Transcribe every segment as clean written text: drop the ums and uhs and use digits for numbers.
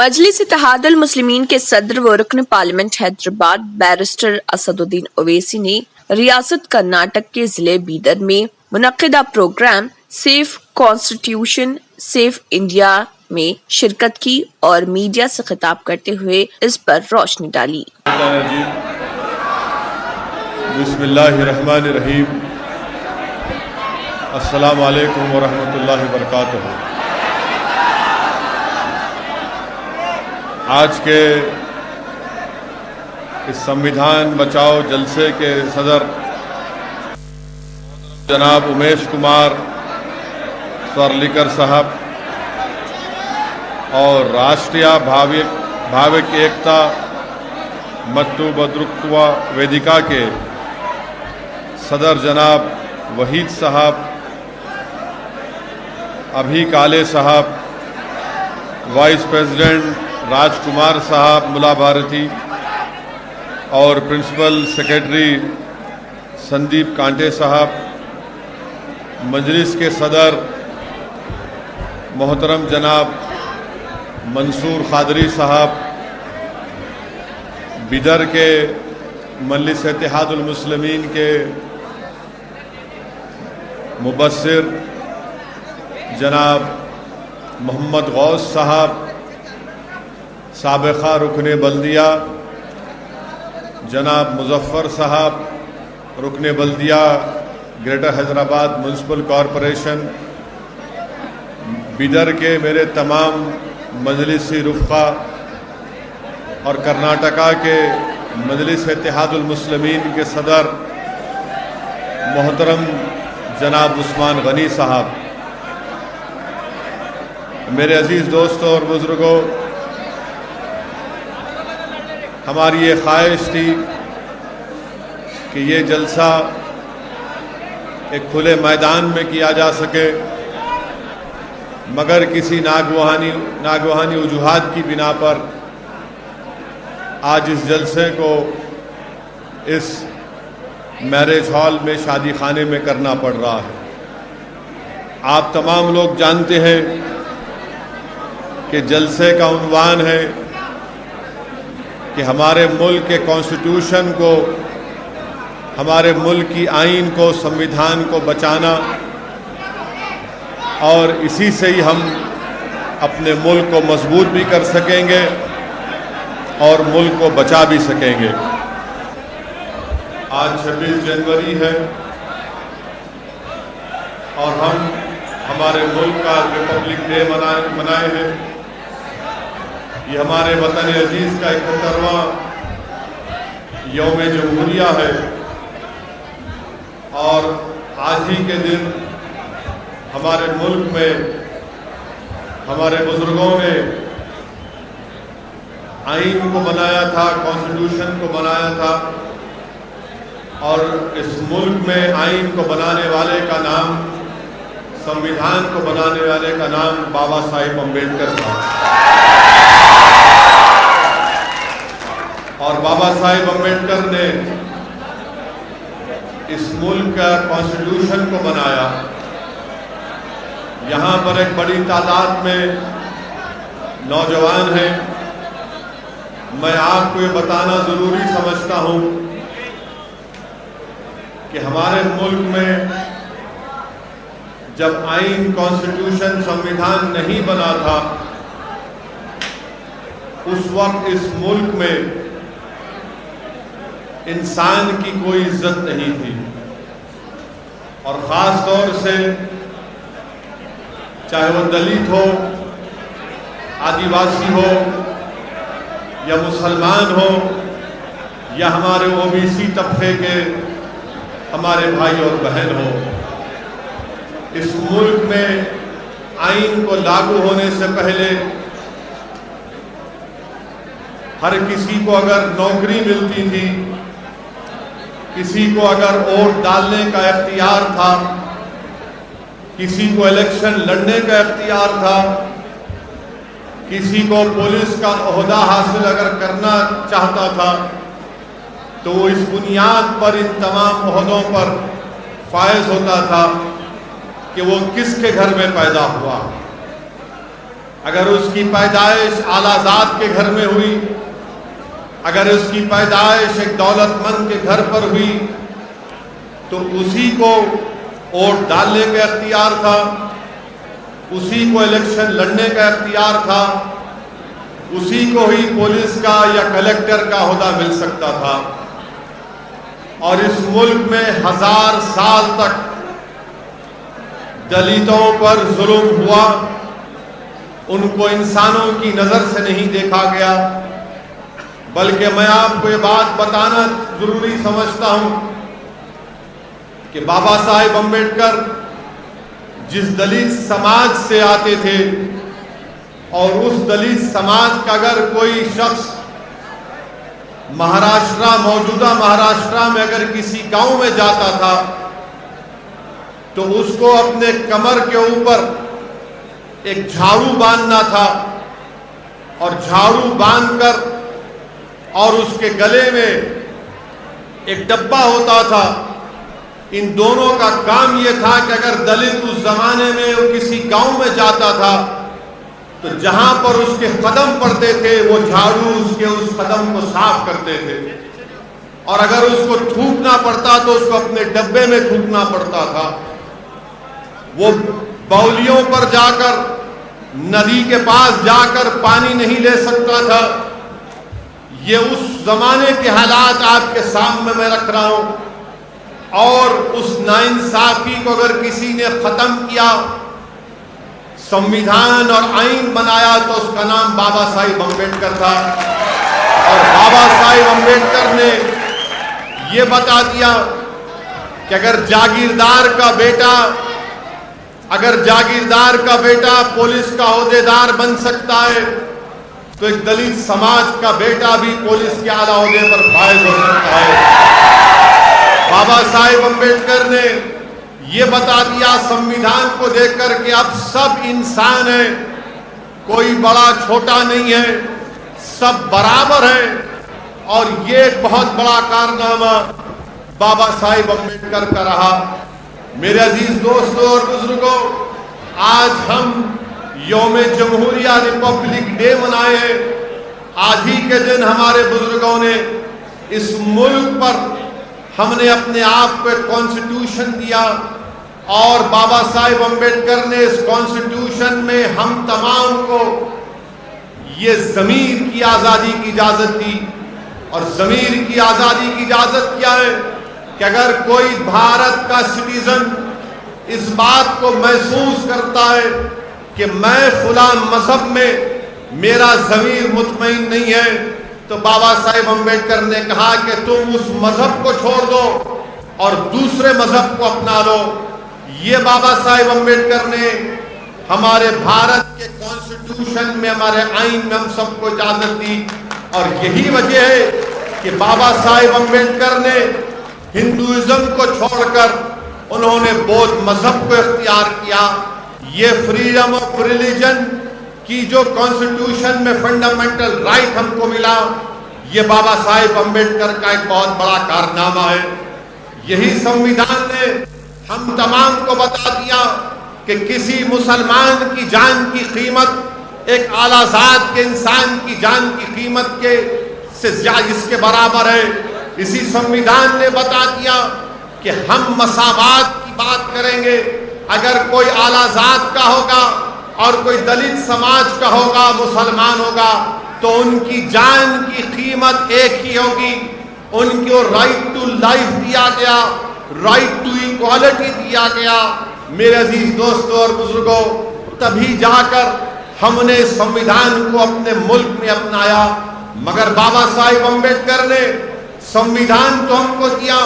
مجلس اتحاد المسلمین کے صدر و رکن پارلیمنٹ حیدرآباد بیرسٹر اسد الدین اویسی نے ریاست کرناٹک کے ضلع بیدر میں منعقدہ programme save constitution save India میں شرکت کی اور میڈیا سے خطاب کرتے ہوئے اس پر روشنی ڈالی۔ بسم اللہ الرحمن الرحیم۔ السلام علیکم ورحمۃ اللہ وبرکاتہ۔ آج کے اس سنویدھان بچاؤ جلسے کے صدر جناب امیش کمار سورلیکر صاحب اور راشٹریہ بھاوک ایکتا متو بدرکتوا ویدیکا کے صدر جناب وحید صاحب، ابھی کالے صاحب، وائس پریزیڈنٹ راج کمار صاحب ملا بھارتی اور پرنسپل سیکرٹری سندیپ کانٹے صاحب، مجلس کے صدر محترم جناب منصور قادری صاحب، بیدر کے مجلس اتحاد المسلمین کے مبصر جناب محمد غوث صاحب، سابقہ رکن بلدیہ جناب مظفر صاحب، رکن بلدیہ greater Hyderabad municipal corporation, Bidar کے میرے تمام مجلسی رفقا اور کرناٹکا کے مجلس اتحاد المسلمین کے صدر محترم جناب عثمان غنی صاحب، میرے عزیز دوستوں اور بزرگوں، ہماری یہ خواہش تھی کہ یہ جلسہ ایک کھلے میدان میں کیا جا سکے، مگر کسی ناگوانی وجوہات کی بنا پر آج اس جلسے کو اس میرج ہال میں شادی خانے میں کرنا پڑ رہا ہے۔ آپ تمام لوگ جانتے ہیں کہ جلسے کا عنوان ہے کہ ہمارے ملک کے کانسٹیٹیوشن کو، ہمارے ملک کی آئین کو، سنویدھان کو بچانا، اور اسی سے ہی ہم اپنے ملک کو مضبوط بھی کر سکیں گے اور ملک کو بچا بھی سکیں گے۔ آج 26 جنوری ہے اور ہم ہمارے ملک کا ریپبلک ڈے منائے ہیں۔ یہ ہمارے وطن عزیز کا 71واں یوم جمہوریہ ہے، اور آج ہی کے دن ہمارے ملک میں ہمارے بزرگوں نے آئین کو بنایا تھا، کانسٹیٹیوشن کو بنایا تھا، اور اس ملک میں آئین کو بنانے والے کا نام، سنویدھان کو بنانے والے کا نام بابا صاحب امبیڈکر تھا، اور بابا صاحب امبیڈکر نے اس ملک کا کانسٹیٹیوشن کو بنایا۔ یہاں پر ایک بڑی تعداد میں نوجوان ہیں۔ میں آپ کو یہ بتانا ضروری سمجھتا ہوں کہ ہمارے ملک میں جب آئین، کانسٹیٹیوشن، سنویدھان نہیں بنا تھا، اس وقت اس ملک میں انسان کی کوئی عزت نہیں تھی، اور خاص طور سے چاہے وہ دلت ہو، آدیواسی ہو، یا مسلمان ہو، یا ہمارے OBC طبقے کے ہمارے بھائی اور بہن ہو۔ اس ملک میں آئین کو لاگو ہونے سے پہلے ہر کسی کو اگر نوکری ملتی تھی، کسی کو اگر ووٹ ڈالنے کا اختیار تھا، کسی کو الیکشن لڑنے کا اختیار تھا، کسی کو پولیس کا عہدہ حاصل اگر کرنا چاہتا تھا، تو وہ اس بنیاد پر ان تمام عہدوں پر فائز ہوتا تھا کہ وہ کس کے گھر میں پیدا ہوا۔ اگر اس کی پیدائش اعلیٰ ذات کے گھر میں ہوئی، اگر اس کی پیدائش ایک دولت مند کے گھر پر ہوئی تو اسی کو ووٹ ڈالنے کا اختیار تھا، اسی کو الیکشن لڑنے کا اختیار تھا، اسی کو ہی پولیس کا یا کلیکٹر کا عہدہ مل سکتا تھا۔ اور اس ملک میں 1000 سال تک دلتوں پر ظلم ہوا، ان کو انسانوں کی نظر سے نہیں دیکھا گیا، بلکہ میں آپ کو یہ بات بتانا ضروری سمجھتا ہوں کہ بابا صاحب امبیڈکر جس دلت سماج سے آتے تھے، اور اس دلت سماج کا اگر کوئی شخص موجودہ مہاراشٹرا میں اگر کسی گاؤں میں جاتا تھا تو اس کو اپنے کمر کے اوپر ایک جھاڑو باندھنا تھا، اور جھاڑو باندھ کر اور اس کے گلے میں ایک ڈبہ ہوتا تھا۔ ان دونوں کا کام یہ تھا کہ اگر دلت اس زمانے میں کسی گاؤں میں جاتا تھا تو جہاں پر اس کے قدم پڑتے تھے وہ جھاڑو اس کے اس قدم کو صاف کرتے تھے، اور اگر اس کو تھوکنا پڑتا تو اس کو اپنے ڈبے میں تھوکنا پڑتا تھا۔ وہ باولیوں پر جا کر، ندی کے پاس جا کر پانی نہیں لے سکتا تھا۔ یہ اس زمانے کے حالات آپ کے سامنے میں رکھ رہا ہوں، اور اس ناانصافی کو اگر کسی نے ختم کیا، سمویدھان اور آئین بنایا، تو اس کا نام بابا صاحب امبیڈکر تھا۔ اور بابا صاحب امبیڈکر نے یہ بتا دیا کہ اگر جاگیردار کا بیٹا پولیس کا عہدیدار بن سکتا ہے تو ایک دلت سماج کا بیٹا بھی پولیس کے اعلیٰ عہدے پر فائز ہو سکتا ہے۔ بابا صاحب امبیڈکر نے یہ بتا دیا سمویدھان کو دیکھ کر کہ اب سب انسان ہیں، کوئی بڑا چھوٹا نہیں ہے، سب برابر ہیں، اور یہ ایک بہت بڑا کارنامہ بابا صاحب امبیڈکر کا رہا۔ میرے عزیز دوستوں اور بزرگوں، آج ہم یوم جمہوریہ ریپبلک ڈے منائے ہیں۔ آج ہی کے دن ہمارے بزرگوں نے اس ملک پر، ہم نے اپنے آپ کو ایک کانسٹیٹیوشن دیا، اور بابا صاحب امبیڈکر نے اس کانسٹیٹیوشن میں ہم تمام کو یہ ضمیر کی آزادی کی اجازت دی۔ اور ضمیر کی آزادی کی اجازت کیا ہے کہ اگر کوئی بھارت کا سٹیزن اس بات کو محسوس کرتا ہے کہ میں فلاں مذہب میں میرا ضمیر مطمئن نہیں ہے، تو بابا صاحب امبیڈکر نے کہا کہ تم اس مذہب کو چھوڑ دو اور دوسرے مذہب کو اپنا لو۔ یہ بابا صاحب امبیڈکر نے ہمارے بھارت کے کانسٹیٹیوشن میں، ہمارے آئین میں ہم سب کو اجازت دی، اور یہی وجہ ہے کہ بابا صاحب امبیڈکر نے ہندوازم کو چھوڑ کر انہوں نے بودھ مذہب کو اختیار کیا۔ یہ فریڈم آف ریلیجن کی جو کانسٹیٹیوشن میں فنڈامنٹل رائٹ ہم کو ملا، یہ بابا صاحب امبیڈکر کا ایک بہت بڑا کارنامہ ہے۔ یہی سمویدھان نے ہم تمام کو بتا دیا کہ کسی مسلمان کی جان کی قیمت ایک اعلیٰ ذات کے انسان کی جان کی قیمت سے زیادہ اس کے برابر ہے۔ اسی سمویدھان نے بتا دیا کہ ہم مساوات کی بات کریں گے۔ اگر کوئی اعلیٰ ذات کا ہوگا اور کوئی دلت سماج کا ہوگا، مسلمان ہوگا، تو ان کی جان کی قیمت ایک ہی ہوگی۔ ان کو رائٹ ٹو لائف دیا گیا، رائٹ ٹو ایکوالٹی دیا گیا۔ میرے عزیز دوستوں اور بزرگوں، تبھی جا کر ہم نے سمویدھان کو اپنے ملک میں اپنایا۔ مگر بابا صاحب امبیڈکر نے سمویدھان تو ہم کو دیا،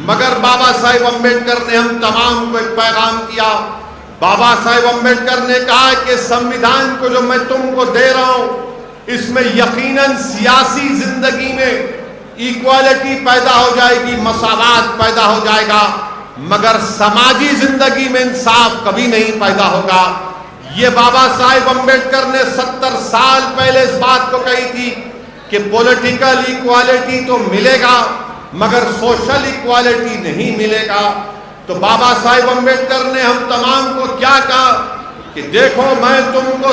مگر بابا صاحب امبیڈکر نے ہم تمام کو ایک پیغام دیا۔ بابا صاحب امبیڈکر نے کہا کہ سمویدھان کو جو میں تم کو دے رہا ہوں، اس میں یقیناً سیاسی زندگی میں ایکوالٹی پیدا ہو جائے گی، مساوات پیدا ہو جائے گا، مگر سماجی زندگی میں انصاف کبھی نہیں پیدا ہوگا۔ یہ بابا صاحب امبیڈکر نے 70 سال پہلے اس بات کو کہی تھی کہ پولیٹیکل ایکوالٹی تو ملے گا مگر سوشل ایکوالٹی نہیں ملے گا۔ تو بابا صاحب امبیڈکر نے ہم تمام کو کیا کہا کہ دیکھو میں تم کو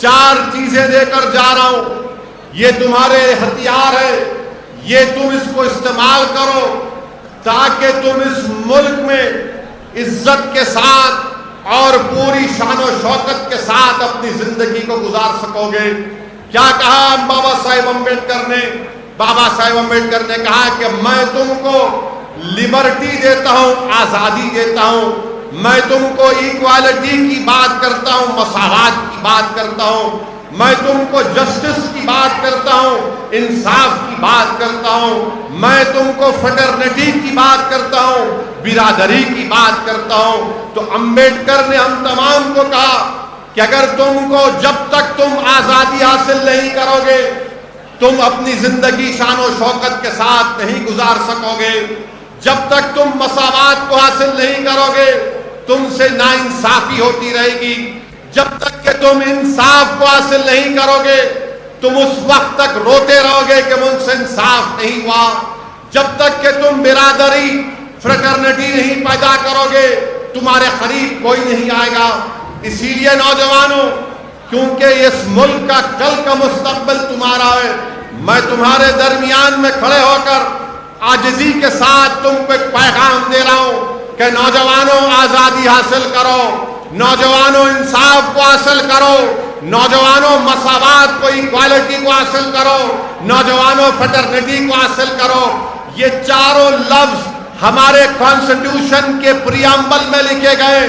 4 چیزیں دے کر جا رہا ہوں, یہ تمہارے ہتھیار ہے, یہ تم اس کو استعمال کرو تاکہ تم اس ملک میں عزت کے ساتھ اور پوری شان و شوکت کے ساتھ اپنی زندگی کو گزار سکو گے. کیا کہا بابا صاحب امبیڈکر نے؟ بابا صاحب امبیڈکر نے کہا کہ میں تم کو لبرٹی دیتا ہوں, آزادی دیتا ہوں, میں تم کو ایکوالٹی کی بات کرتا ہوں, مساوات کی بات کرتا ہوں, میں تم کو جسٹس کی بات کرتا ہوں, انصاف کی بات کرتا ہوں, میں تم کو فٹرنٹی کی بات کرتا ہوں, برادری کی بات کرتا ہوں. تو امبیڈکر نے ہم تمام کو کہا کہ اگر تم کو جب تک تم آزادی حاصل نہیں کرو گے تم اپنی زندگی شان و شوکت کے ساتھ نہیں گزار سکو گے, جب تک تم مساوات کو حاصل نہیں کرو گے تم سے ناانصافی ہوتی رہے گی, جب تک کہ تم انصاف کو حاصل نہیں کرو گے تم اس وقت تک روتے رہو گے کہ مجھ سے انصاف نہیں ہوا, جب تک کہ تم برادری فریٹرنٹی نہیں پیدا کرو گے تمہارے قریب کوئی نہیں آئے گا. اسی لیے نوجوانوں, کیونکہ اس ملک کا کل کا مستقبل تمہارا ہے, میں تمہارے درمیان میں کھڑے ہو کر عاجزی کے ساتھ تم کو ایک پیغام دے رہا ہوں کہ نوجوانوں آزادی حاصل کرو, نوجوانوں انصاف کو حاصل کرو, نوجوانوں مساوات کو, ایکوالٹی کو حاصل کرو, نوجوانوں فٹرنٹی کو حاصل کرو. یہ چاروں لفظ ہمارے کانسٹیٹیوشن کے پریامبل میں لکھے گئے,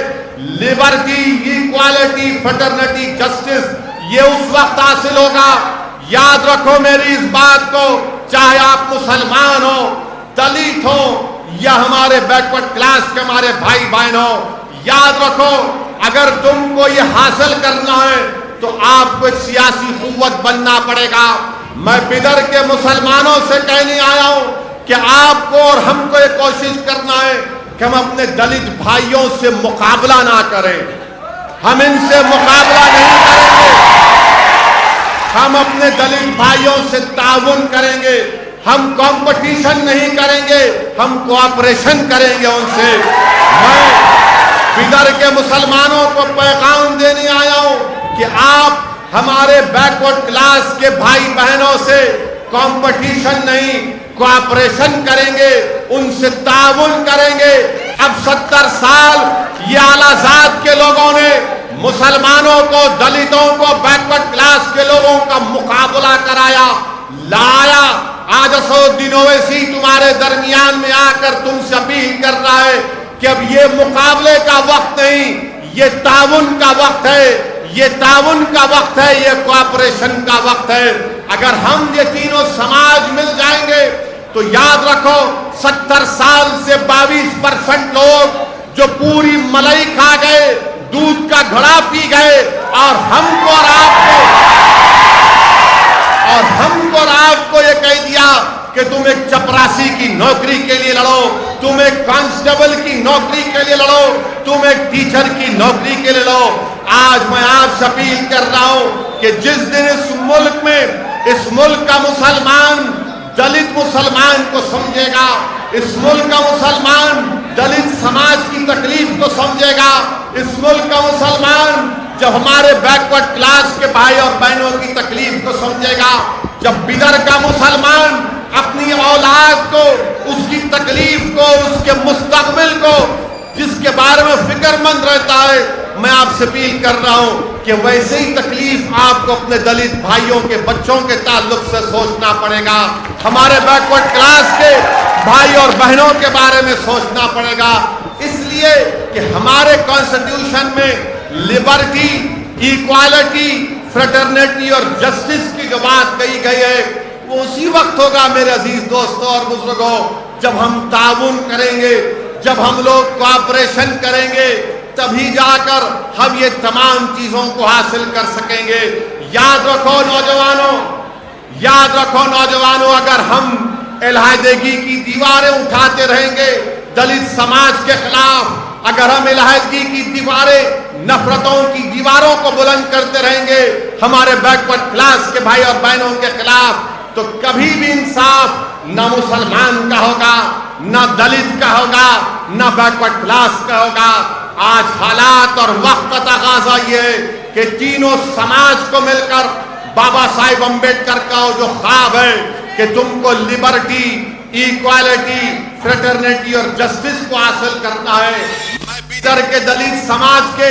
لبرٹی, ایکوالٹی, فٹرنٹی, جسٹس, یہ اس وقت حاصل ہوگا. یاد رکھو میری اس بات کو, چاہے آپ مسلمان ہو, دلت ہو یا ہمارے بیکورڈ کلاس کے ہمارے بھائی بہن ہو, یاد رکھو اگر تم کو یہ حاصل کرنا ہے تو آپ کو ایک سیاسی قوت بننا پڑے گا. میں بدر کے مسلمانوں سے کہنے آیا ہوں کہ آپ کو اور ہم کو یہ کوشش کرنا ہے کہ ہم اپنے دلت بھائیوں سے مقابلہ نہ کریں, ہم ان سے مقابلہ نہیں کریں گے, ہم اپنے دلت بھائیوں سے تعاون کریں گے, ہم کمپٹیشن نہیں کریں گے, ہم کوآپریشن کریں گے ان سے. میں بدر کے مسلمانوں کو پیغام دینے آیا ہوں کہ آپ ہمارے بیکورڈ کلاس کے بھائی بہنوں سے کمپٹیشن نہیں, کوآپریشن کریں گے, ان سے تعاون کریں گے. اب 70 سال یہ اعلیٰ ذات کے لوگوں نے مسلمانوں کو, دلتوں کو, بیکورڈ کلاس کے لوگوں کا مقابلہ کرایا, لایا. آج اسدالدین اویسی تمہارے درمیان میں آ کر تم سے اپیل کر رہا ہے کہ اب یہ مقابلے کا وقت نہیں, یہ تعاون کا وقت ہے, یہ تعاون کا وقت ہے, یہ کوآپریشن کا وقت ہے. اگر ہم یہ تینوں سماج مل جائیں گے تو یاد رکھو 70 سال سے 22% لوگ جو پوری ملائی کھا گئے, دودھ کا گھڑا پی گئے, اور ہم کو اور آپ کو یہ کہہ دیا کہ تم ایک چپراسی کی نوکری کے لیے لڑو, تم ایک کانسٹیبل کی نوکری کے لیے لڑو, تم ایک ٹیچر کی نوکری کے لیے لڑو. آج میں آپ سے اپیل کر رہا ہوں کہ جس دن اس ملک میں, اس ملک کا مسلمان دلت مسلمان کو سمجھے گا, اس ملک کا مسلمان دلت سماج کی تکلیف کو سمجھے گا, اس ملک کا مسلمان جب ہمارے بیکورڈ کلاس کے بھائی اور بہنوں کی تکلیف کو سمجھے گا, جب بدر کا مسلمان اپنی اولاد کو, اس کی تکلیف کو, اس کے مستقبل کو, جس کے بارے میں فکر مند رہتا ہے, میں آپ سے اپیل کر رہا ہوں کہ ویسے ہی تکلیف آپ کو اپنے دلت بھائیوں کے بچوں کے تعلق سے سوچنا پڑے گا, ہمارے بیکورڈ کلاس کے بھائی اور بہنوں کے بارے میں سوچنا پڑے گا. اس لیے کہ ہمارے کانسٹیٹیوشن میں لبرٹی, ایکوالٹی, فریٹرنٹی اور جسٹس کی جو بات کہی گئی ہے وہ اسی وقت ہوگا میرے عزیز دوستوں اور بزرگوں جب ہم تعاون کریں گے, جب ہم لوگ کوآپریشن کریں گے, تبھی جا کر ہم یہ تمام چیزوں کو حاصل کر سکیں گے. یاد رکھو نوجوانوں, یاد رکھو نوجوانوں, اگر ہم علیحدگی کی دیواریں اٹھاتے رہیں گے دلت سماج کے خلاف, اگر ہم علیحدگی کی دیواریں, نفرتوں کی دیواروں کو بلند کرتے رہیں گے ہمارے بیکورڈ کلاس کے بھائی اور بہنوں کے خلاف, تو کبھی بھی انصاف نہ مسلمان کا ہوگا, نہ دلت کا ہوگا, نہ بیکورڈ کلاس کا ہوگا. آج حالات اور وقت کا تقاضا یہ ہے کہ تینوں سماج کو مل کر بابا صاحب امبیڈکر کا جو خواب ہے کہ تم کو لبرٹی، ایکوالٹی، فریٹرنیٹی اور جسٹس کو حاصل کرنا ہے، میں بیدر کے دلت سماج کے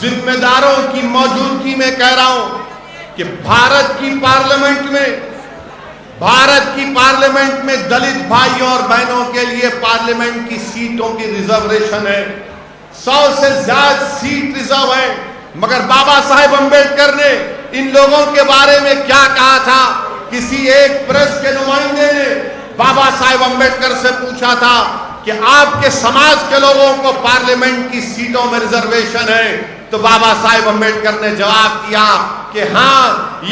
ذمہ داروں کی موجودگی میں کہہ رہا ہوں کہ بھارت کی پارلیمنٹ میں دلت بھائیوں اور بہنوں کے لیے پارلیمنٹ کی سیٹوں کی ریزرویشن ہے، 100 سے زیادہ سیٹ ریزرو ہے، مگر بابا صاحب امبیڈکر نے ان لوگوں کے بارے میں کیا کہا تھا؟ کسی ایک پریس کے نمائندے نے بابا صاحب امبیڈکر سے پوچھا تھا کہ آپ کے سماج کے لوگوں کو پارلیمنٹ کی سیٹوں میں ریزرویشن ہے، تو بابا صاحب امبیڈکر نے جواب دیا کہ ہاں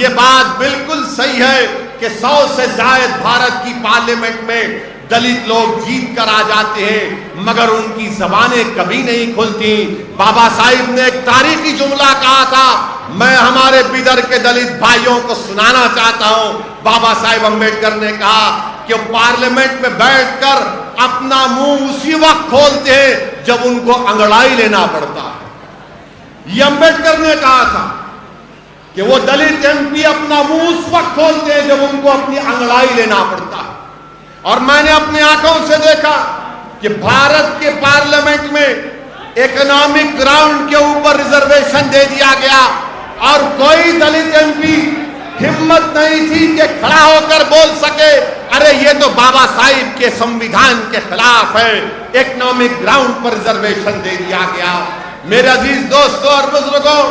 یہ بات بالکل صحیح ہے کہ 100 سے زائد بھارت کی پارلیمنٹ میں دلت لوگ جیت کر آ جاتے ہیں، مگر ان کی زبانیں کبھی نہیں کھلتی۔ بابا صاحب نے ایک تاریخی جملہ کہا تھا، میں ہمارے بیدر کے دلت بھائیوں کو سنانا چاہتا ہوں۔ بابا صاحب امبیڈکر نے کہا کہ پارلیمنٹ میں بیٹھ کر اپنا منہ اسی وقت کھولتے ہیں جب ان کو انگڑائی لینا پڑتا ہے۔ یہ امبیڈکر نے کہا تھا کہ وہ دلت ایم پی اپنا منہ اس وقت کھولتے ہیں جب ان کو اپنی انگڑائی لینا پڑتا ہے۔ اور میں نے اپنی آنکھوں سے دیکھا کہ بھارت کے پارلیمنٹ میں اکنامک گراؤنڈ کے اوپر ریزرویشن دے دیا گیا اور کوئی دلت ایم پی ہمت نہیں تھی کہ کھڑا ہو کر بول سکے ارے یہ تو بابا صاحب کے سمویدھان کے خلاف ہے، اکنامک گراؤنڈ پر ریزرویشن دے دیا گیا۔ میرے عزیز دوستوں اور بزرگوں،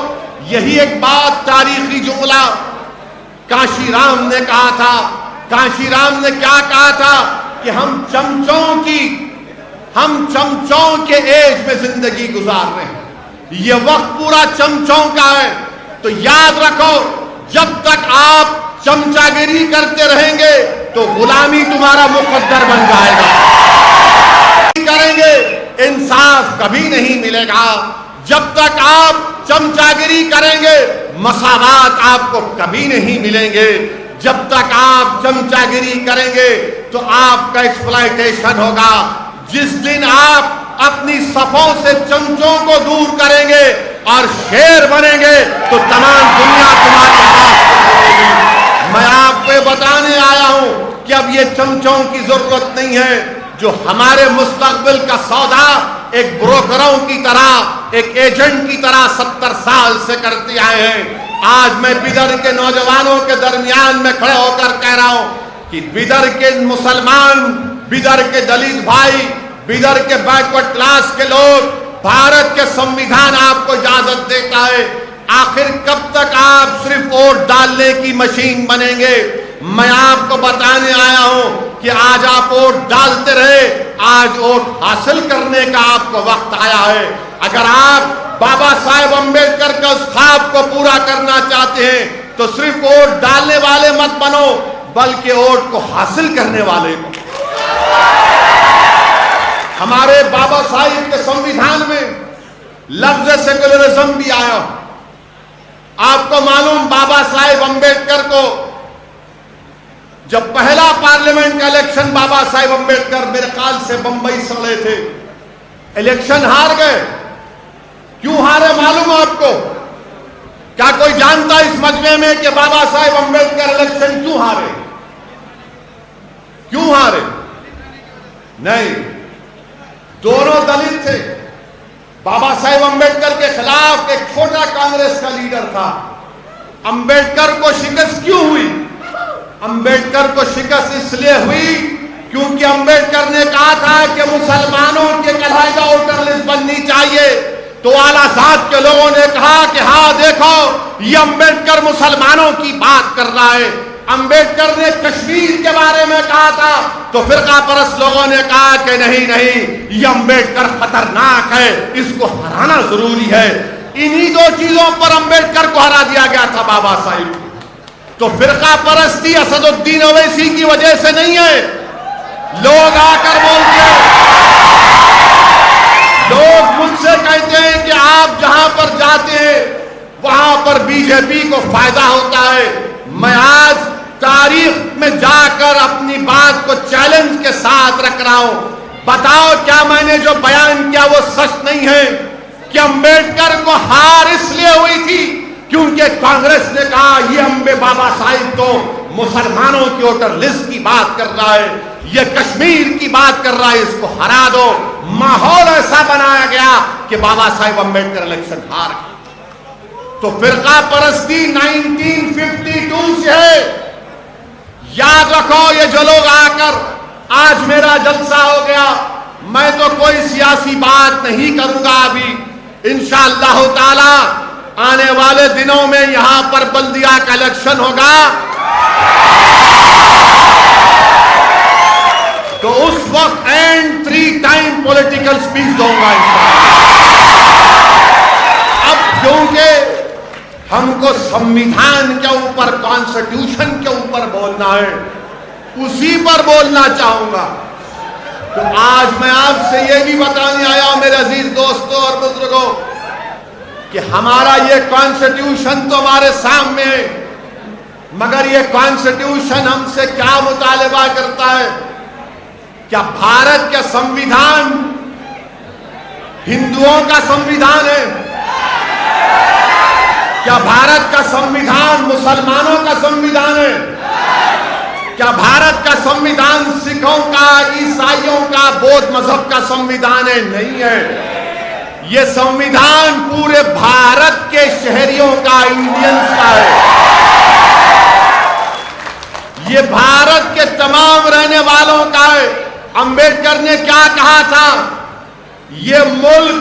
یہی ایک بات تاریخی جملہ کانشی رام نے کہا تھا۔ کانشی رام نے کیا کہا تھا کہ ہم چمچوں کے ایج میں زندگی گزار رہے ہیں، یہ وقت پورا چمچوں کا ہے، تو یاد رکھو جب تک آپ چمچا گیری کرتے رہیں گے تو غلامی تمہارا مقدر بن جائے گا، کریں گے انصاف کبھی نہیں ملے گا۔ جب تک آپ چمچا گیری کریں گے مساوات آپ کو کبھی نہیں ملیں گے۔ جب تک آپ چمچا گیری کریں گے تو آپ کا ایکسپلائٹیشن ہوگا۔ جس دن آپ اپنی صفوں سے چمچوں کو دور کریں گے اور شیر بنیں گے تو تمام دنیا تمہارے پاس ہوگی۔ میں آپ کو بتانے آیا ہوں کہ اب یہ چمچوں کی ضرورت نہیں ہے جو ہمارے مستقبل کا سودا ایک بروکروں کی طرح، ایک ایجنٹ کی طرح 70 سال سے کرتے آئے ہیں۔ آج میں بیدر کے نوجوانوں کے درمیان میں کھڑے ہو کر کہہ رہا ہوں کہ بیدر کے مسلمان، بیدر کے دلت بھائی، بیدر کے بیکورڈ کلاس کے لوگ، بھارت کے سمویدھان آپ کو اجازت دیتا ہے، آخر کب تک آپ صرف ووٹ ڈالنے کی مشین بنیں گے؟ میں آپ کو بتانے آیا ہوں کہ آج آپ ووٹ ڈالتے رہے، آج ووٹ حاصل کرنے کا آپ کو وقت آیا ہے۔ اگر آپ بابا صاحب امبیڈکر کا اس خواب کو پورا کرنا چاہتے ہیں تو صرف ووٹ ڈالنے والے مت بنو، بلکہ ووٹ کو حاصل کرنے والے بنو۔ ہمارے بابا صاحب کے سمویدھان میں لفظ سیکولرزم بھی آیا۔ آپ کو معلوم بابا صاحب امبیڈکر کو جب پہلا پارلیمنٹ کا الیکشن بابا صاحب امبیڈکر میرے خیال سے بمبئی سے لڑے تھے، الیکشن ہار گئے۔ کیوں ہارے معلوم آپ کو؟ کیا کوئی جانتا اس مجمع میں کہ بابا صاحب امبیڈکر الیکشن کیوں ہارے؟ کیوں ہارے؟ نہیں، دونوں دلت تھے۔ بابا صاحب امبیڈکر کے خلاف ایک چھوٹا کانگریس کا لیڈر تھا۔ امبیڈکر کو شکست کیوں ہوئی؟ امبیڈکر کو شکست اس لیے ہوئی کیونکہ امبیڈکر نے کہا تھا کہ مسلمانوں کے علیحدہ ووٹر لسٹ بننی چاہیے، تو اعلیٰ ذات کے لوگوں نے کہا کہ ہاں دیکھو یہ امبیڈکر مسلمانوں کی بات کر رہا ہے۔ امبیڈکر نے کشمیر کے بارے میں کہا تھا تو فرقہ پرست لوگوں نے کہا کہ نہیں یہ امبیڈکر خطرناک ہے، اس کو ہرانا ضروری ہے۔ انہی دو چیزوں پر امبیڈکر کو ہرا دیا گیا تھا بابا صاحب۔ تو فرقہ پرستی اسد الدین اویسی کی وجہ سے نہیں ہے۔ لوگ آ کر بولتے ہیں، لوگ مجھ سے کہتے ہیں کہ آپ جہاں پر جاتے ہیں وہاں پر بی جے پی کو فائدہ ہوتا ہے۔ میں آج تاریخ میں جا کر اپنی بات کو چیلنج کے ساتھ رکھ رہا ہوں، بتاؤ کیا میں نے جو بیان کیا وہ سچ نہیں ہے؟ کہ امبیڈکر کو ہار اس لیے ہوئی تھی کیونکہ کانگریس نے کہا یہ بابا صاحب تو مسلمانوں کی ووٹر لسٹ کی بات کر رہا ہے، یہ کشمیر کی بات کر رہا ہے، اس کو ہرا دو۔ ماحول ایسا بنایا گیا کہ بابا صاحب امبیڈکر الیکشن ہار گئے۔ تو فرقہ پرستی 1952 سے ہے۔ یاد رکھو، یہ جو لوگ آ کر آج میرا جلسہ ہو گیا، میں تو کوئی سیاسی بات نہیں کروں گا ابھی، انشاءاللہ تعالی آنے والے دنوں میں یہاں پر بلدیہ کا الیکشن ہوگا تو اس وقت اینڈ 3 ٹائم پولیٹیکل سپیچ دوں گا انشاءاللہ۔ اب کیونکہ ہم کو سمویدھان کے اوپر، کانسٹیٹیوشن کے اوپر بولنا ہے، اسی پر بولنا چاہوں گا، تو آج میں آپ سے یہ بھی بتانے آیا ہوں میرے عزیز دوستوں اور بزرگوں کہ ہمارا یہ کانسٹیٹیوشن تو ہمارے سامنے ہے، مگر یہ کانسٹیٹیوشن ہم سے کیا مطالبہ کرتا ہے؟ کیا بھارت کا سمویدھان ہندوؤں کا سمویدھان ہے؟ کیا بھارت کا سمویدھان مسلمانوں کا سمویدھان ہے؟ کیا بھارت کا سمویدھان سکھوں کا، عیسائیوں کا، بودھ مذہب کا سمویدھان ہے؟ نہیں ہے۔ یہ سمویدھان پورے بھارت کے شہریوں کا، انڈینز کا ہے۔ یہ بھارت کے تمام رہنے والوں کا ہے۔ امبیڈکر نے کیا کہا تھا؟ یہ ملک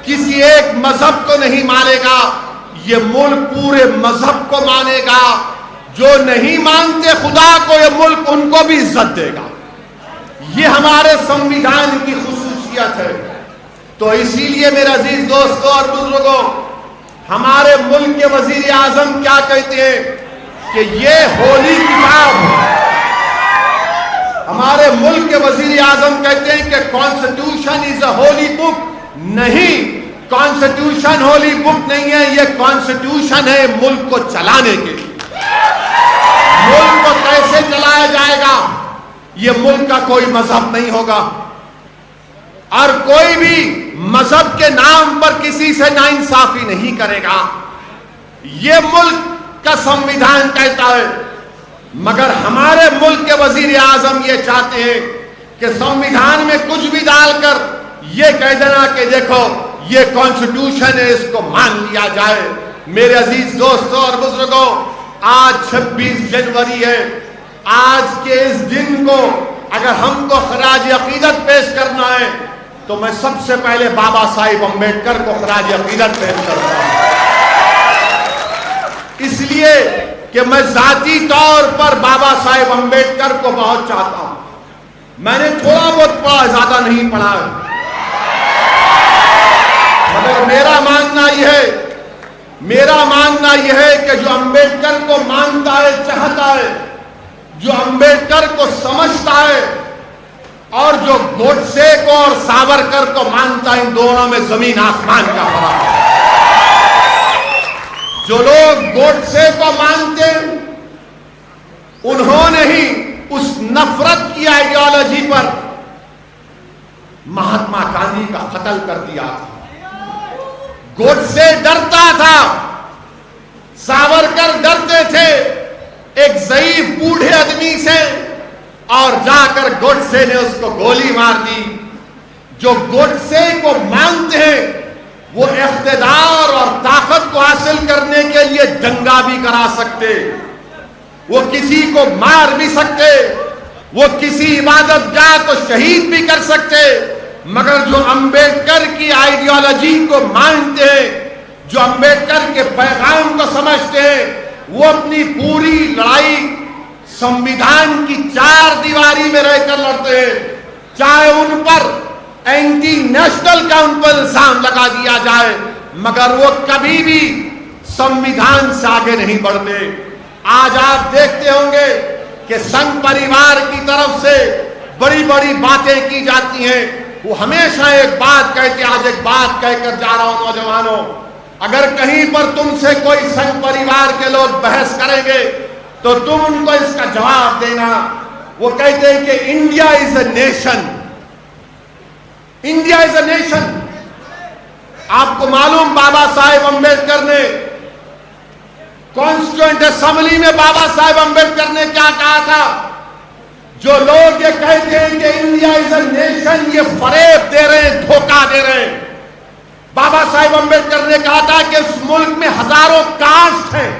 کسی ایک مذہب کو نہیں مانے گا، یہ ملک پورے مذہب کو مانے گا۔ جو نہیں مانتے خدا کو، یہ ملک ان کو بھی عزت دے گا۔ یہ ہمارے سمویدھان کی خصوصیت ہے۔ تو اسی لیے میرے عزیز دوستوں اور بزرگوں، ہمارے ملک کے وزیر اعظم کیا کہتے ہیں کہ یہ ہولی کتاب ہے۔ ہمارے ملک کے وزیر اعظم کہتے ہیں کہ کانسٹیٹیوشن از اے ہولی بک۔ نہیں، کانسٹیٹیوشن ہولی بک نہیں ہے، یہ کانسٹیٹیوشن ہے ملک کو چلانے کے لیے۔ ملک کو کیسے چلایا جائے گا؟ یہ ملک کا کوئی مذہب نہیں ہوگا، اور کوئی بھی مذہب کے نام پر کسی سے ناانصافی نہیں کرے گا۔ یہ ملک کا سمویدھان کہتا ہے، مگر ہمارے ملک کے وزیر اعظم یہ چاہتے ہیں کہ سمویدھان میں کچھ بھی ڈال کر یہ کہہ دینا کہ دیکھو یہ کانسٹیٹیوشن ہے، اس کو مان لیا جائے۔ میرے عزیز دوستوں اور بزرگوں، آج 26 جنوری ہے۔ آج کے اس دن کو اگر ہم کو خراج عقیدت پیش کرنا ہے تو میں سب سے پہلے بابا صاحب امبیڈکر کو خراج عقیدت پیش کرتا ہوں، اس لیے کہ میں ذاتی طور پر بابا صاحب امبیڈکر کو بہت چاہتا ہوں۔ میں نے تھوڑا بہت پڑھا، زیادہ نہیں پڑھا ہے، مگر میرا ماننا یہ ہے کہ جو امبیڈکر کو مانتا ہے، چاہتا ہے، جو امبیڈکر کو سمجھتا ہے، اور جو گوڈسے کو اور ساورکر کو مانتا ہے، ان دونوں میں زمین آسمان کا فرق ہے۔ جو لوگ گوڈسے کو مانتے ہیں، انہوں نے ہی اس نفرت کی آئیڈیالوجی پر مہاتما گاندھی کا قتل کر دیا تھا۔ گوڈسے ڈرتا تھا، ساورکر ڈرتے تھے ایک ضعیف بوڑھے آدمی سے، اور جا کر گوڈسے نے اس کو گولی مار دی۔ جو گوڈسے کو مانتے ہیں وہ اقتدار اور طاقت کو حاصل کرنے کے لیے دنگا بھی کرا سکتے، وہ کسی کو مار بھی سکتے، وہ کسی عبادت گاہ کو شہید بھی کر سکتے، مگر جو امبیڈکر کی آئیڈیالوجی کو مانتے ہیں، جو امبیڈکر کے پیغام کو سمجھتے ہیں، وہ اپنی پوری لڑائی سمویدھان کی 4 دیواری میں رہ کر لڑتے ہیں، چاہے ان پر اینٹی نیشنل کا ان پر الزام لگا دیا جائے، مگر وہ کبھی بھی سمویدھان سے آگے نہیں بڑھتے۔ آج آپ دیکھتے ہوں گے کہ سنگھ پریوار کی طرف سے بڑی بڑی باتیں کی جاتی ہیں، وہ ہمیشہ ایک بات کہتے ہیں، آج ایک بات کہہ کر جا رہا ہوں نوجوانوں، اگر کہیں پر تم سے کوئی سنگھ پریوار کے لوگ بحث کریں گے تو تم ان کو اس کا جواب دینا۔ وہ کہتے ہیں کہ India is a nation, India is a nation, آپ کو معلوم بابا صاحب امبیڈکر نے کانسٹیٹوئنٹ اسمبلی میں بابا صاحب امبیڈکر نے کیا کہا تھا؟ جو لوگ یہ کہتے ہیں کہ انڈیا از اے نیشن، یہ فریب دے رہے ہیں، دھوکہ دے رہے ہیں۔ بابا صاحب امبیڈکر نے کہا تھا کہ اس ملک میں ہزاروں کاسٹ ہیں،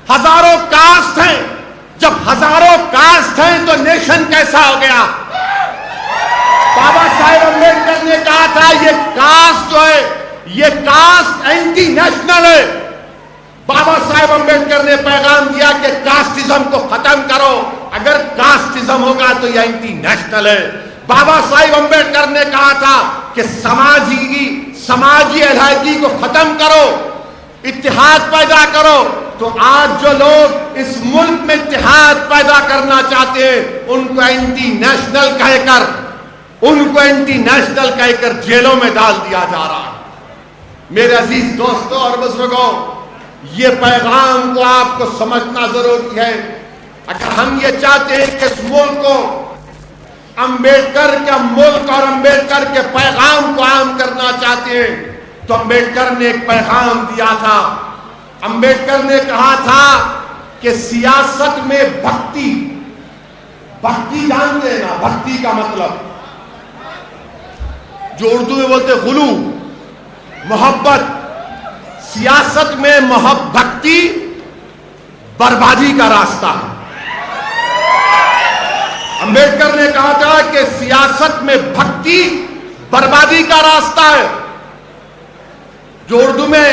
ہزاروں کاسٹ ہیں۔ جب ہزاروں کاسٹ ہیں تو نیشن کیسا ہو گیا؟ بابا صاحب امبیڈکر نے کہا تھا یہ کاسٹ جو ہے، یہ کاسٹ اینٹی نیشنل ہے۔ بابا صاحب امبیڈکر نے پیغام دیا کہ کاسٹزم کو ختم کرو، اگر کاسٹزم ہوگا تو یہ اینٹی نیشنل ہے۔ بابا صاحب امبیڈکر نے کہا تھا کہ سماجی علیحدگی کو ختم کرو، اتحاد پیدا کرو۔ تو آج جو لوگ اس ملک میں اتحاد پیدا کرنا چاہتے ہیں ان کو اینٹی نیشنل کہہ کر جیلوں میں ڈال دیا جا رہا ہے۔ میرے عزیز دوستوں اور بزرگوں، یہ پیغام کو آپ کو سمجھنا ضروری ہے۔ اگر ہم یہ چاہتے ہیں کہ اس ملک کو امبیڈکر کا ملک اور امبیڈکر کے پیغام کو عام کرنا چاہتے ہیں تو امبیڈکر نے ایک پیغام دیا تھا۔ امبیڈکر نے کہا تھا کہ سیاست میں بھکتی جانتے ہیں نا، بھکتی کا مطلب جو اردو میں بولتے غلو، محبت، سیاست میں بھکتی بربادی کا راستہ ہے۔ امبیڈکر نے کہا تھا کہ سیاست میں بھکتی بربادی کا راستہ ہے، جو اردو میں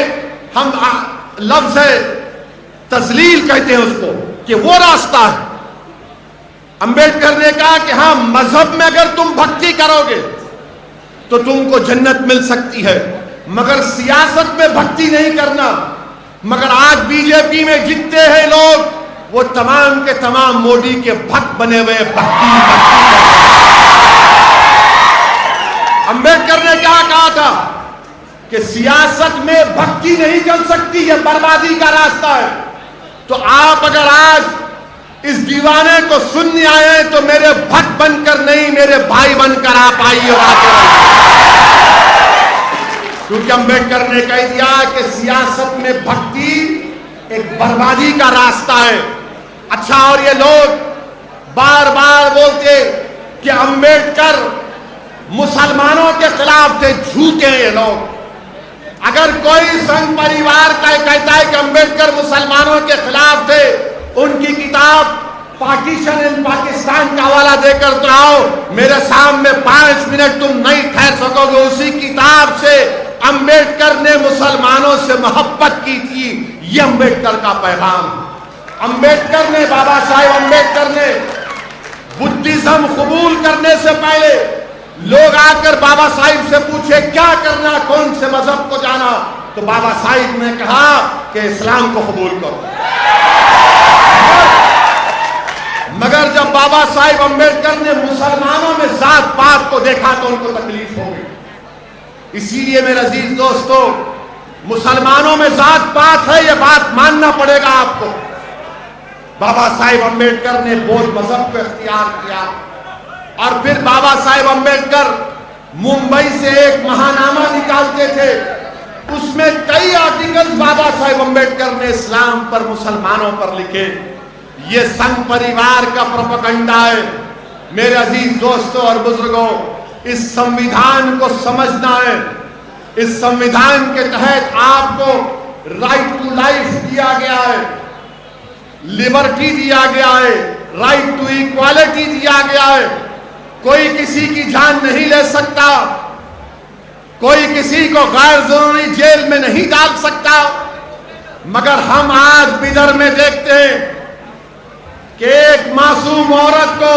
ہم لفظ ہے تذلیل کہتے ہیں اس کو، کہ وہ راستہ ہے۔ امبیڈکر نے کہا کہ ہاں، مذہب میں اگر تم بھکتی کرو گے تو تم کو جنت مل سکتی ہے، مگر سیاست میں بھکتی نہیں کرنا۔ مگر آج بی جے پی میں جتنے ہیں لوگ وہ تمام کے تمام مودی کے بھکت بنے ہوئے بھکتی۔ امبیڈکر نے کیا کہا تھا کہ سیاست میں بھکتی نہیں چل سکتی، یہ بربادی کا راستہ ہے۔ تو آپ اگر آج اس دیوانے کو سننے آئے ہیں تو میرے بھکت بن کر نہیں، میرے بھائی بن کر آپ آئیے اور آتے رہیے، کیونکہ امبیڈکر نے کہہ دیا کہ سیاست میں بھکتی ایک بربادی کا راستہ ہے۔ اچھا، اور یہ لوگ بار بار بولتے کہ امبیڈکر مسلمانوں کے خلاف تھے، جھوٹے ہیں یہ لوگ۔ اگر کوئی سنگھ پریوار کا کہتا ہے کہ امبیڈکر مسلمانوں کے خلاف تھے، ان کی کتاب پارٹیشن ان پاکستان کا حوالہ دے کر تو آؤ، میرے سامنے 5 منٹ تم نہیں ٹھہر سکو گے۔ اسی کتاب سے امبیڈکر نے مسلمانوں سے محبت کی تھی، یہ امبیڈکر کا پیغام۔ امبیڈکر نے، بابا صاحب امبیڈکر نے بدھزم قبول کرنے سے پہلے لوگ آ کر بابا صاحب سے پوچھے کیا کرنا، کون سے مذہب کو جانا، تو بابا صاحب نے کہا کہ اسلام کو قبول کرو۔ مگر جب بابا صاحب امبیڈکر نے مسلمانوں میں ذات پات کو دیکھا تو ان کو تکلیف ہو گئی۔ اسی لیے میرے عزیز دوستو، مسلمانوں میں ذات پات ہے، یہ بات ماننا پڑے گا آپ کو۔ بابا صاحب امبیڈکر نے بودھ مذہب کو اختیار کیا، اور پھر بابا صاحب امبیڈکر ممبئی سے ایک ماہنامہ نکالتے تھے، اس میں کئی آرٹیکل بابا صاحب امبیڈکر نے اسلام پر، مسلمانوں پر لکھے۔ یہ سنگھ پریوار کا پروپیگنڈا ہے۔ میرے عزیز دوستوں اور بزرگوں، اس سمویدھان کو سمجھنا ہے۔ اس سمویدھان کے تحت آپ کو رائٹ ٹو لائف دیا گیا ہے، لبرٹی دیا گیا ہے، رائٹ ٹو ایکوالٹی دیا گیا ہے۔ کوئی کسی کی جان نہیں لے سکتا، کوئی کسی کو غیر ضروری جیل میں نہیں ڈال سکتا۔ مگر ہم آج بدر میں دیکھتے ہیں کہ ایک معصوم عورت کو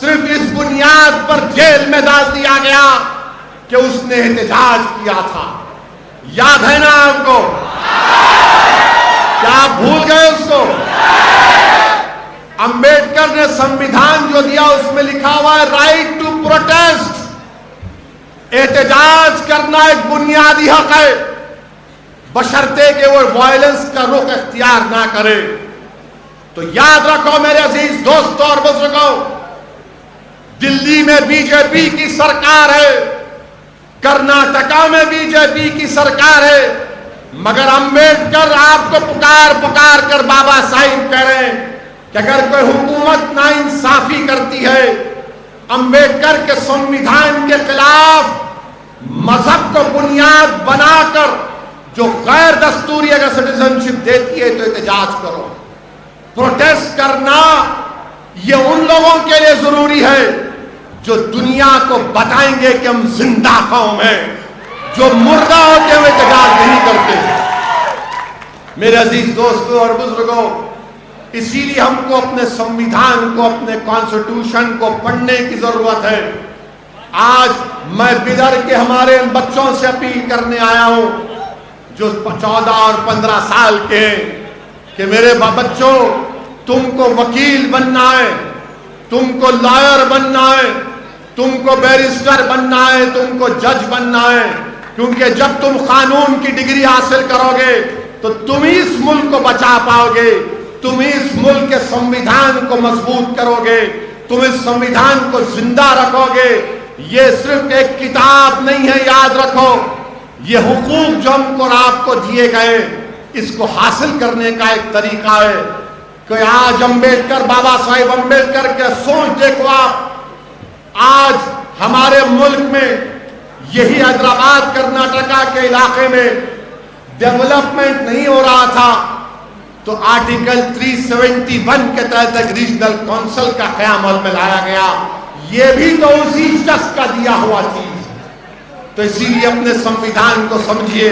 صرف اس بنیاد پر جیل میں ڈال دیا گیا کہ اس نے احتجاج کیا تھا۔ یاد ہے نا آپ کو؟ کیا آپ بھول گئے اس کو؟ امبیڈکر نے سمویدھان جو دیا اس میں لکھا ہوا ہے رائٹ ٹو پروٹیسٹ، احتجاج کرنا ایک بنیادی حق ہے، بشرطے کہ وہ وائلنس کا رخ اختیار نہ کرے۔ تو یاد رکھو میرے عزیز دوستوں اور بزرگوں، دلی میں بی جے پی کی سرکار ہے، کرناٹکا میں بی جے پی کی سرکار ہے، مگر امبیڈکر آپ کو پکار کر بابا صاحب کہہ رہے ہیں کہ اگر کوئی حکومت ناانصافی کرتی ہے، امبیڈکر کے سنویدھان کے خلاف مذہب کو بنیاد بنا کر جو غیر دستوری اگر سٹیزن شپ دیتی ہے تو احتجاج کرو۔ پروٹیسٹ کرنا یہ ان لوگوں کے لیے ضروری ہے جو دنیا کو بتائیں گے کہ ہم زندہ قوم ہیں، جو مردہ ہوتے ہوئے احتجاج نہیں کرتے۔ میرے عزیز دوستوں اور بزرگوں، اسی لیے ہم کو اپنے سنویدھان کو، اپنے کانسٹیٹیوشن کو پڑھنے کی ضرورت ہے۔ آج میں بدر کے ہمارے ان بچوں سے اپیل کرنے آیا ہوں جو 14 اور 15 سال کے ہیں کہ میرے بچوں، تم کو وکیل بننا ہے، تم کو لائر بننا ہے، تم کو بیرسٹر بننا ہے، تم کو جج بننا ہے، کیونکہ جب تم قانون کی ڈگری حاصل کرو گے تو تم ہی اس ملک کو بچا پاؤ گے، تم ہی اس ملک کے سنویدھان کو مضبوط کرو گے، تم اس سنویدھان کو زندہ رکھو گے۔ یہ صرف ایک کتاب نہیں ہے، یاد رکھو، یہ حقوق جو ہم کو اور آپ کو دیے گئے، اس کو حاصل کرنے کا ایک طریقہ ہے کہ آج امبیڈکر، بابا صاحب امبیڈکر کے سوچ دیکھو آپ، آج ہمارے ملک میں یہی حیدرآباد کرناٹکا کے علاقے میں ڈیولپمنٹ نہیں ہو رہا تھا تو آرٹیکل 371 کے تحت ایک ریجنل کونسل کا قیام عمل میں لایا گیا۔ یہ بھی تو اسی شخص کا دیا ہوا چیز۔ تو اسی لیے اپنے سنویدھان کو سمجھیے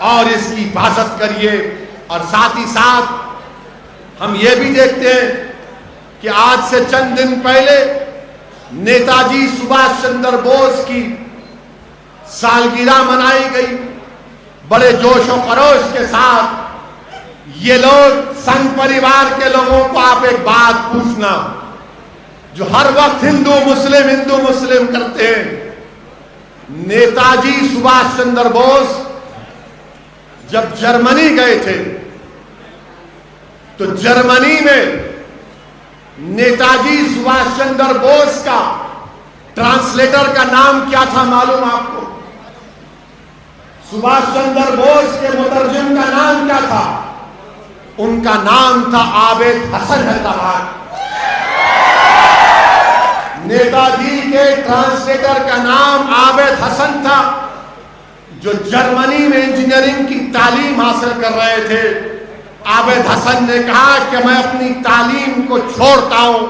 اور اس کی حفاظت کریے۔ اور ساتھ ہی ساتھ ہم یہ بھی دیکھتے ہیں کہ آج سے چند دن پہلے نیتا جی سبھاش چندر بوس کی سالگرہ منائی گئی بڑے جوش و خروش کے ساتھ۔ یہ لوگ سنگھ پریوار کے لوگوں کو آپ ایک بات پوچھنا، جو ہر وقت ہندو مسلم کرتے ہیں، نیتا جی سبھاش چندر بوس جب جرمنی گئے تھے تو جرمنی میں نیتا جی سبھاش چندر بوس کا ٹرانسلیٹر کا نام کیا تھا معلوم آپ کو؟ سبھاش چندر بوس کے مترجم کا نام کیا تھا؟ ان کا نام تھا عابد حسن حیدرآباد۔ نیتا جی کے ٹرانسلیٹر کا نام عابد حسن تھا، جو جرمنی میں انجینئرنگ کی تعلیم حاصل کر رہے تھے۔ عابد حسن نے کہا کہ میں اپنی تعلیم کو چھوڑتا ہوں،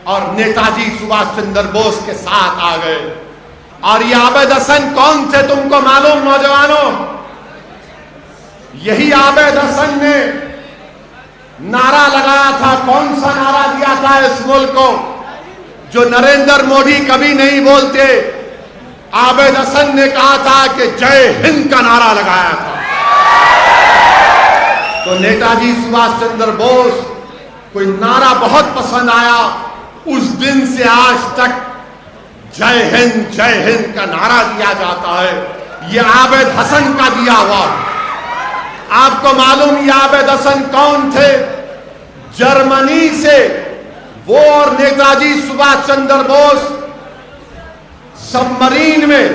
اور نیتا جی سبھاش چندر بوس کے ساتھ آ گئے۔ اور یہ عابد حسن کون تھے تم کو معلوم نوجوانوں؟ یہی عابد حسن نے نعرہ لگایا تھا، کون سا نعرہ دیا تھا اس ملک کو جو نریندر مودی کبھی نہیں بولتے؟ عابد حسن نے کہا تھا کہ جے ہند کا نعرہ لگایا تھا۔ تو نیتا جی سبھاش چندر بوس کوئی نعرہ بہت پسند آیا، اس دن سے آج تک جے ہند کا نعرہ دیا جاتا ہے۔ یہ عابد حسن کا دیا ہوا۔ آپ کو معلوم یہ عابد حسن کون تھے؟ جرمنی سے وہ اور نیتا جی سبھاش چندر بوس سب مرین میں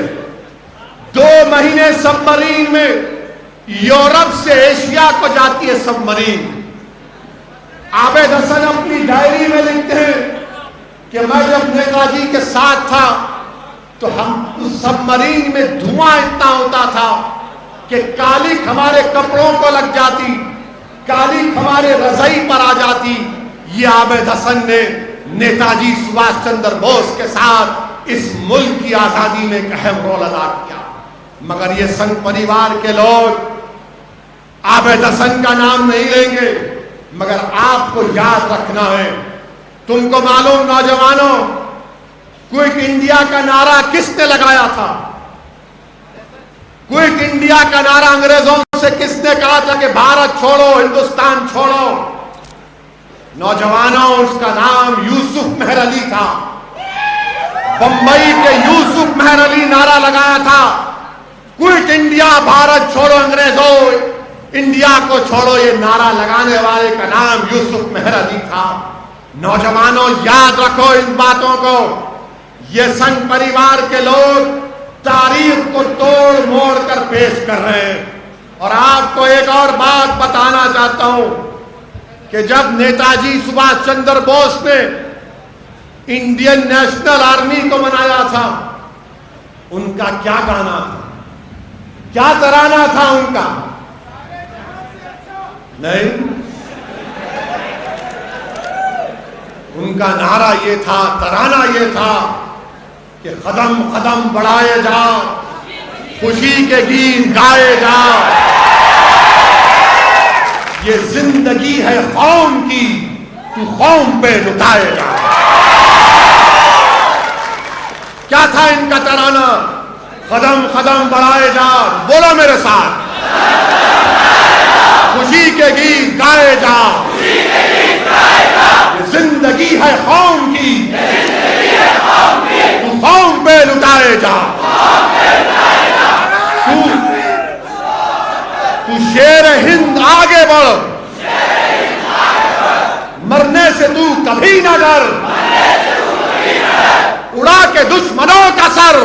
2 مہینے سب مرین میں یورپ سے ایشیا کو جاتی ہے سب مرین۔ عابد حسن اپنی ڈائری میں لکھتے ہیں کہ میں جب نیتا جی کے ساتھ تھا تو ہم سب مرین میں دھواں اتنا ہوتا تھا کہ کالک ہمارے کپڑوں کو لگ جاتی، کالک ہمارے رضائی پر آ جاتی۔ یہ عابد حسن نے نیتا جی سبھاش چندر بوس کے ساتھ اس ملک کی آزادی میں ایک اہم رول ادا کیا۔ مگر یہ سنگھ پریوار کے لوگ عابد حسن کا نام نہیں لیں گے، مگر آپ کو یاد رکھنا ہے۔ تم کو معلوم نوجوانوں، کوئٹ انڈیا کا نعرہ کس نے لگایا تھا؟ کوئٹ انڈیا کا نعرہ انگریزوں سے کس نے کہا تھا کہ بھارت چھوڑو، ہندوستان چھوڑو؟ نوجوانوں، اس کا نام یوسف مہر علی تھا۔ بمبئی کے یوسف مہر علی نعرہ لگایا تھا، کوئٹ انڈیا، بھارت چھوڑو، انگریزوں انڈیا کو چھوڑو۔ یہ نعرہ لگانے والے کا نام یوسف مہر علی تھا۔ نوجوانوں، یاد رکھو ان باتوں کو۔ یہ سنگھ پریوار کے لوگ تاریخ کو توڑ موڑ کر پیش کر رہے ہیں. اور آپ کو ایک اور بات بتانا چاہتا ہوں کہ جب نیتا جی سبھاش چندر بوس نے انڈین نیشنل آرمی کو بنایا تھا، ان کا کیا گانا تھا، کیا ترانہ تھا ان کا؟ نہیں، ان کا نعرہ یہ تھا، ترانہ یہ تھا کہ قدم قدم بڑھائے جا، خوشی کے گیت گائے جا، یہ زندگی ہے قوم کی، تو قوم پہ لٹائے جا. کیا تھا ان کا ترانہ؟ قدم قدم بڑھائے جا. بولو میرے ساتھ، خوشی کے گیت گائے جا، یہ زندگی ہے قوم کی، تو قوم پہ لٹائے جا. تو شیر ہند آگے بڑھ، مرنے سے تو کبھی نہ ڈر، اڑا کے دشمنوں کا سر،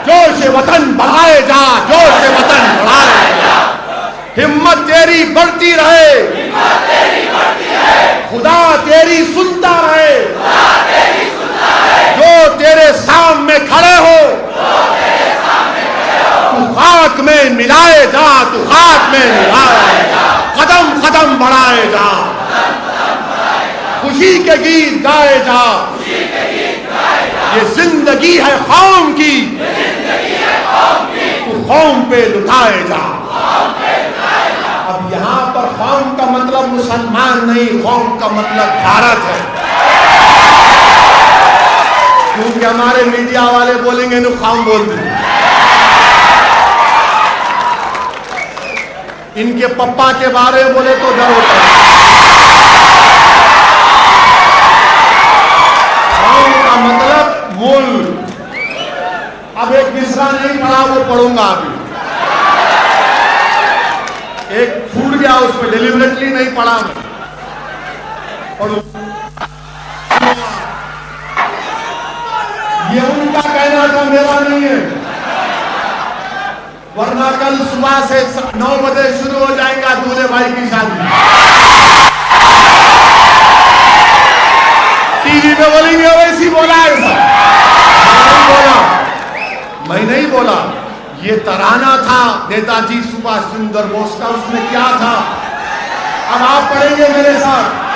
جوش وطن بڑھائے جا، جوش وطن بڑھائے جا. ہمت تیری بڑھتی رہے، خدا تیری سنتا رہے، جو تیرے سامنے کھڑے ہو تو خاک میں ملائے جا، تو خاک میں ملائے جا. قدم قدم بڑھائے جا، خوشی کے گیت گائے جا، یہ زندگی ہے قوم کی، تو قوم پہ لٹائے جا. اب یہاں پر قوم کا مطلب مسلمان نہیں، قوم کا مطلب بھارت ہے. کیونکہ ہمارے میڈیا والے بولیں گے نو قوم بول دیں، ان کے پپا کے بارے میں بولے تو ڈر ہوتا ہے. قوم کا مطلب ملک. اب ایک مصرع نہیں پڑھا، وہ پڑھوں گا ابھی. ایک چھوٹ گیا، اس پہ ڈیلیبریٹلی نہیں پڑھا میں، پڑھوں. یہ ان کا کہنا تھا، میرا نہیں ہے. ورنہ کل صبح سے 9 بجے شروع ہو جائے گا دولہے بھائی کی شادی. ٹی وی پہ بولیں گے ویسی بولا ایسا. میں نہیں بولا. یہ ترانہ تھا نیتا جی سبھاش چندر بوس کا. اس میں کیا تھا؟ اب آپ پڑھیں گے میرے ساتھ.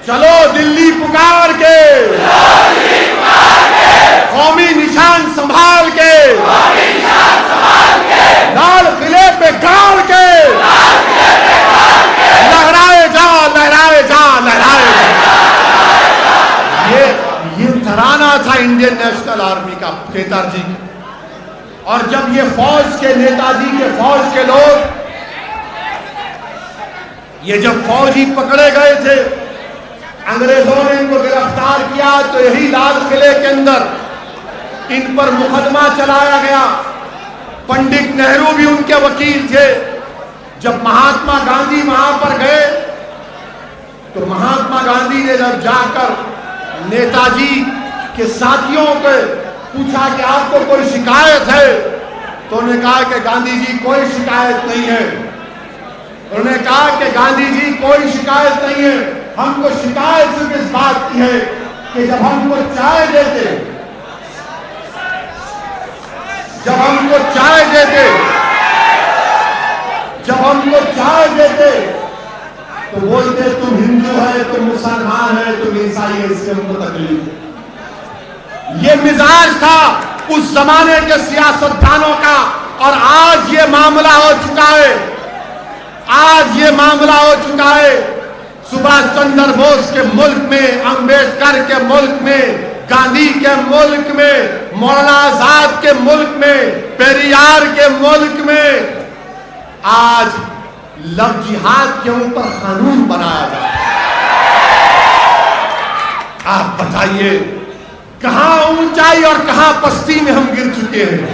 چلو دلی پکار کے، قومی نشان سنبھال کے، لال قلعے پہ گاڑ کے، لہرائے جا لہرائے جا لہرائے جا. یہ ترانہ تھا انڈین نیشنل آرمی کا، کیتر جی. اور جب یہ فوج کے نیتا جی کے فوج کے لوگ، یہ جب فوجی پکڑے گئے تھے، انگریزوں نے ان کو گرفتار کیا، تو یہی لال قلعے کے اندر ان پر مقدمہ چلایا گیا. پنڈت نہرو بھی ان کے وکیل تھے. جب مہاتما گاندھی وہاں پر گئے تو مہاتما گاندھی نے جب جا کر نیتا جی کے ساتھیوں کو پوچھا کہ آپ کو کوئی شکایت ہے، تو انہوں نے کہا کہ گاندھی جی کوئی شکایت نہیں ہے. انہوں نے کہا کہ گاندھی جی کوئی شکایت نہیں ہے، ہم کو شکایت صرف اس بات کی ہے کہ جب ہم کو چائے دیتے، جب ہم کو چائے دیتے تو بولتے تم ہندو ہے، تم مسلمان ہے، تم عیسائی ہے، اس سے ہم کو تکلیف ہے. یہ مزاج تھا اس زمانے کے سیاستدانوں کا. اور آج یہ معاملہ ہو چکا ہے، آج یہ معاملہ ہو چکا ہے. سبھاش چندر بوس کے ملک میں، امبیڈکر کے ملک میں، گاندھی کے ملک میں، مولانا آزاد کے ملک میں، پیریار کے ملک میں آج لو جہاد کے اوپر قانون بنایا جا رہا ہے. آپ بتائیے کہاں اونچائی اور کہاں پستی میں ہم گر چکے ہیں.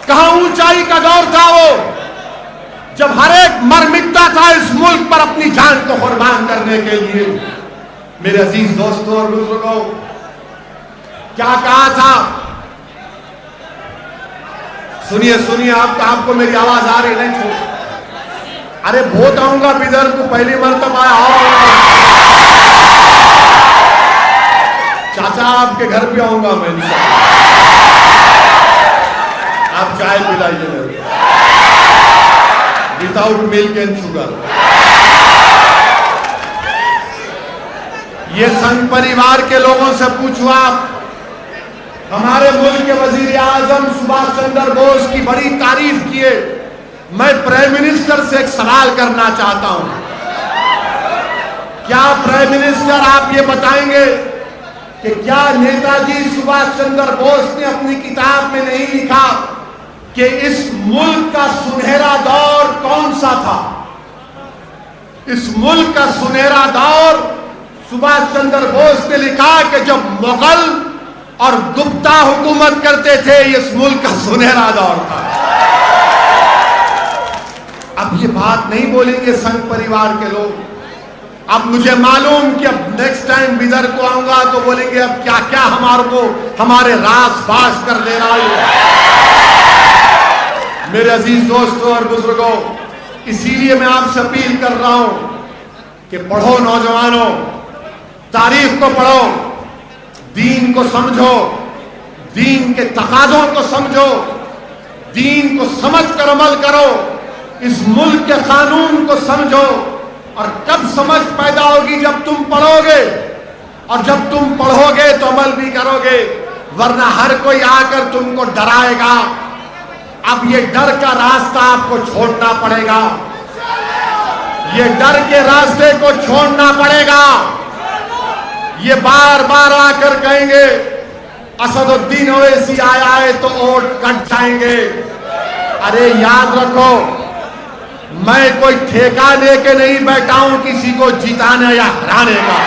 کہاں اونچائی کا دور تھا وہ جب ہر ایک مر مٹتا تھا اس ملک پر اپنی جان کو قربان کرنے کے لیے. میرے عزیز دوستوں اور بزرگوں، کیا کہا تھا؟ سنیے آپ کو میری آواز آ رہی نہیں؟ چھوڑ، ارے بہت آؤں گا بدر کو پہلی مرتبہ چاچا آپ کے گھر پہ آؤں گا میں، آپ چائے پلائیے میرے وداؤٹ ملک اینڈ شوگر۔ یہ سنگھ پریوار کے لوگوں سے پوچھو، آپ ہمارے ملک کے وزیر اعظم سبھاش چندر بوس کی بڑی تعریف کیے، میں پرائم منسٹر سے ایک سوال کرنا چاہتا ہوں، کیا پرائم منسٹر آپ یہ بتائیں گے کہ کیا نیتا جی سبھاش چندر بوس نے اپنی کتاب میں نہیں لکھا کہ اس ملک کا سنہرا دور کون سا تھا؟ اس ملک کا سنہرا دور سبھاش چندر بوس نے لکھا کہ جب مغل اور گپتا حکومت کرتے تھے، اس ملک کا سنہرا دور تھا۔ اب یہ بات نہیں بولیں گے سنگھ پریوار کے لوگ۔ اب مجھے معلوم کہ اب نیکسٹ ٹائم بدر کو آؤں گا تو بولیں گے اب کیا کیا ہمارے راز فاش کر دے رہا ہے۔ میرے عزیز دوستوں اور بزرگوں، اسی لیے میں آپ سے اپیل کر رہا ہوں کہ پڑھو نوجوانوں، تاریخ کو پڑھو، دین کو سمجھو، دین کے تقاضوں کو سمجھو، دین کو سمجھ کر عمل کرو، اس ملک کے قانون کو سمجھو۔ اور کب سمجھ پیدا ہوگی؟ جب تم پڑھو گے، اور جب تم پڑھو گے تو عمل بھی کرو گے، ورنہ ہر کوئی آ کر تم کو ڈرائے گا۔ اب یہ ڈر کا راستہ آپ کو چھوڑنا پڑے گا، یہ ڈر کے راستے کو چھوڑنا پڑے گا۔ یہ بار بار آ کر کہیں گے اسد الدین اویسی آیا ہے تو ووٹ کٹ جائیں گے۔ ارے یاد رکھو، میں کوئی ٹھیکہ لے کے نہیں بیٹھا ہوں کسی کو جتانے یا ہرانے کا۔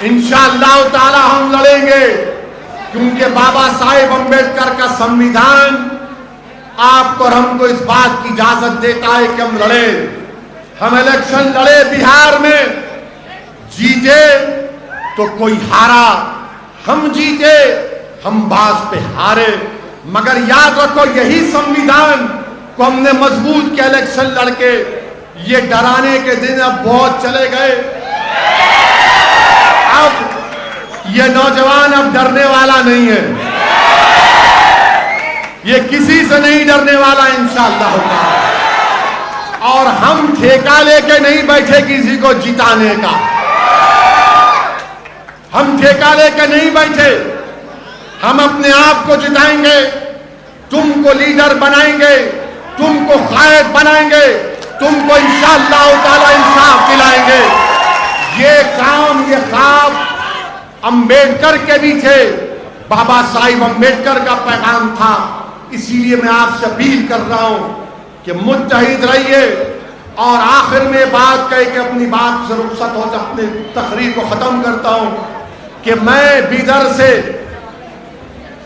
انشاءاللہ تعالی ہم لڑیں گے، کیونکہ بابا صاحب امبیڈکر کا سنویدھان آپ کو اور ہم کو اس بات کی اجازت دیتا ہے کہ ہم لڑیں۔ ہم الیکشن لڑے بہار میں، جیتے تو کوئی ہارا، ہم جیتے ہم باز پہ ہارے، مگر یاد رکھو یہی سنویدھان کو ہم نے مضبوط کیا الیکشن لڑ کے۔ یہ ڈرانے کے دن اب بہت چلے گئے، اب یہ نوجوان اب ڈرنے والا نہیں ہے، یہ کسی سے نہیں ڈرنے والا انشاءاللہ ہوگا۔ اور ہم ٹھیکہ لے کے نہیں بیٹھے کسی کو جتانے کا، ہم ٹھیکہ لے کے نہیں بیٹھے، ہم اپنے آپ کو جتائیں گے، تم کو لیڈر بنائیں گے، تم کو قائد بنائیں گے، تم کو انشاءاللہ تعالی انصاف دلائیں گے۔ یہ کام، یہ خواب امبیڈکر کے بھی تھے، بابا صاحب امبیڈکر کا پیغام تھا۔ اسی لیے میں آپ سے اپیل کر رہا ہوں کہ متحد رہیے۔ اور آخر میں بات کہہ کے اپنی بات سے رخصت ہو، اپنی تقریر کو ختم کرتا ہوں کہ میں بیدر سے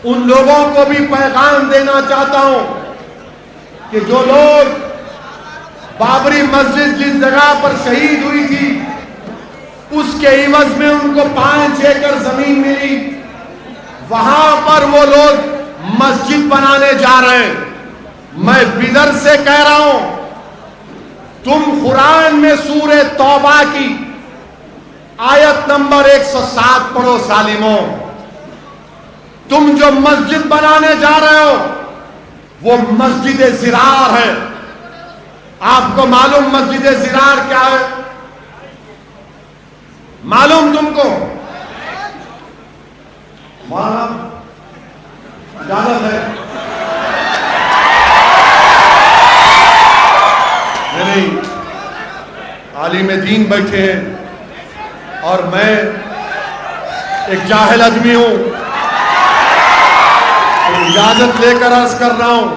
ان لوگوں کو بھی پیغام دینا چاہتا ہوں کہ جو لوگ بابری مسجد جس جگہ پر شہید ہوئی تھی، اس کے عوض میں ان کو 5 ایکڑ زمین ملی، وہاں پر وہ لوگ مسجد بنانے جا رہے ہیں۔ میں بدر سے کہہ رہا ہوں، تم قرآن میں سورہ توبہ کی آیت نمبر 107 پڑھو ظالموں۔ تم جو مسجد بنانے جا رہے ہو وہ مسجد زرار ہے۔ آپ کو معلوم مسجد زرار کیا ہے؟ معلوم تم کو؟ مولانا اجازت ہے؟ نہیں، عالم دین بیٹھے ہیں اور میں ایک جاہل آدمی ہوں، تو اجازت لے کر عرض کر رہا ہوں۔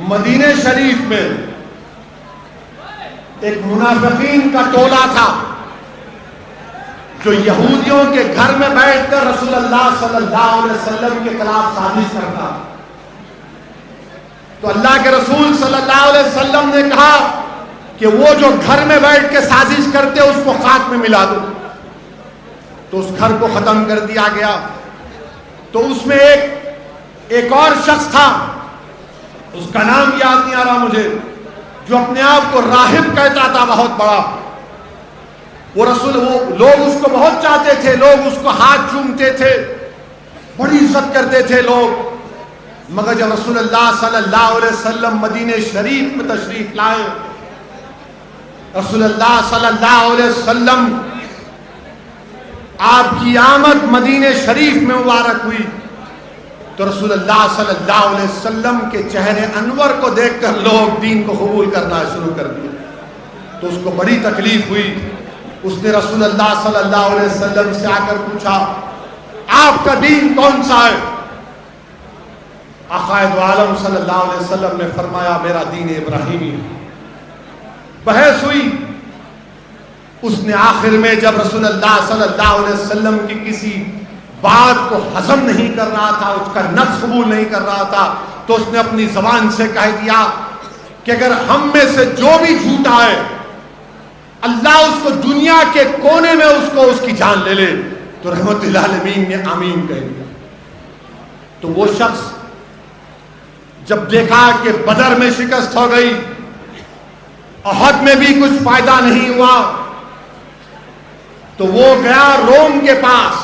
مدینہ شریف میں ایک منافقین کا ٹولہ تھا جو یہودیوں کے گھر میں بیٹھ کر رسول اللہ صلی اللہ علیہ وسلم کے خلاف سازش کرتا۔ تو اللہ کے رسول صلی اللہ علیہ وسلم نے کہا کہ کہ وہ جو گھر میں بیٹھ کے سازش کرتے اس کو خاک میں ملا دو. تو اس گھر کو ختم کر دیا گیا. تو اس میں ایک اور شخص تھا, اس کا نام یاد نہیں آ رہا مجھے, جو اپنے آپ کو راہب کہتا تھا, بہت بڑا. وہ لوگ اس کو بہت چاہتے تھے, لوگ اس کو ہاتھ چومتے تھے, بڑی عزت کرتے تھے لوگ. مگر جب رسول اللہ صلی اللہ علیہ وسلم مدینہ شریف میں تشریف لائے, رسول اللہ صلی اللہ علیہ وسلم آپ کی آمد مدینہ شریف میں مبارک ہوئی, تو رسول اللہ صلی اللہ علیہ وسلم کے چہرے انور کو دیکھ کر لوگ دین کو قبول کرنا شروع کر دیا. تو اس کو بڑی تکلیف ہوئی. اس نے رسول اللہ صلی اللہ علیہ وسلم سے آ کر پوچھا, آپ کا دین کون سا ہے؟ آقا دو عالم صلی اللہ علیہ وسلم نے فرمایا, میرا دین ابراہیمی ہے. بحث ہوئی. اس نے آخر میں جب رسول اللہ صلی اللہ علیہ وسلم کی کسی بات کو ہضم نہیں کر رہا تھا, اس کا نفس قبول نہیں کر رہا تھا, تو اس نے اپنی زبان سے کہہ دیا کہ اگر ہم میں سے جو بھی جھوٹا ہے, اللہ اس کو دنیا کے کونے میں اس کی جان لے لے. تو رحمت اللہ عالمین نے آمین کہہ دیا. تو وہ شخص جب دیکھا کہ بدر میں شکست ہو گئی, احد میں بھی کچھ فائدہ نہیں ہوا, تو وہ گیا روم کے پاس,